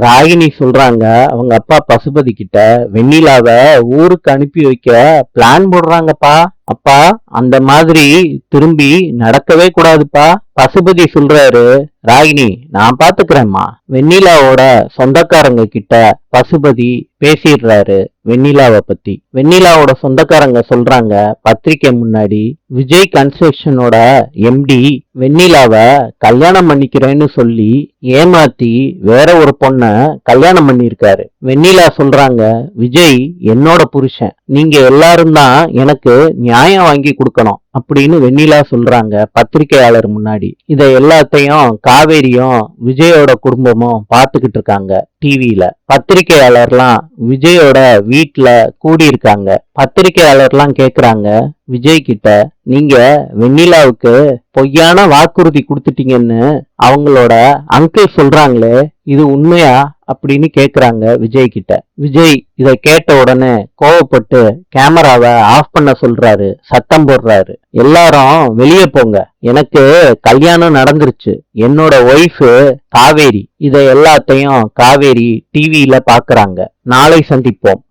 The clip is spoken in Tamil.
ராகினி சொல்றாங்க அவங்க அப்பா பசுபதி கிட்ட வெண்ணிலாவ ஊருக்கு அனுப்பி வைக்க பிளான் போடுறாங்கப்பா. அப்பா அந்த மாதிரி திரும்பி நடக்கவே கூடாதுப்பா. பசுபதி சொல்றாரு, ராகினி நான் பாத்துக்கிறேம்மா. வெண்ணிலாவோட சொந்தக்காரங்க கிட்ட பசுபதி பேசிடுறாரு வெண்ணிலாவை பத்தி. வெண்ணிலாவோட சொந்தக்காரங்க சொல்றாங்க பத்திரிக்கை முன்னாடி விஜய் கன்ஸ்ட்ரக்ஷனோட எம்டி வெண்ணிலாவ கல்யாணம் பண்ணிக்கிறேன்னு சொல்லி ஏமாத்தி வேற ஒரு பொண்ண கல்யாணம் பண்ணிருக்காரு. வெண்ணிலா சொல்றாங்க, விஜய் என்னோட புருஷன், நீங்க எல்லாரும் தான் எனக்கு நியாயம் வாங்கி கொடுக்கணும் அப்படின்னு வெண்ணிலா சொல்றாங்க பத்திரிகையாளர் முன்னாடி. இத எல்லாத்தையும் காவேரியும் விஜயோட குடும்பமும் பாத்துக்கிட்டு இருக்காங்க டிவியில. பத்திரிகையாளர்லாம் விஜயோட வீட்டுல கூடி இருக்காங்க. பத்திரிகையாளர்லாம் கேக்குறாங்க விஜய் கிட்ட, நீங்க வெண்ணிலாவுக்கு பொய்யான வாக்குறுதி கொடுத்துட்டீங்கன்னு அவங்களோட அங்கிள் சொல்றாங்களே, இது உண்மையா அப்படின்னு கேக்குறாங்க விஜய் கிட்ட. விஜய் இத கேட்ட உடனே கோவப்பட்டு கேமராவை ஆஃப் பண்ண சொல்றாரு, சத்தம் போடுறாரு, எல்லாரும் வெளியே போங்க, எனக்கு கல்யாணம் நடந்துருச்சு, என்னோட ஒய்ஃபு காவேரி. இத எல்லாத்தையும் காவேரி டிவியில பாக்குறாங்க. நாளை சந்திப்போம்.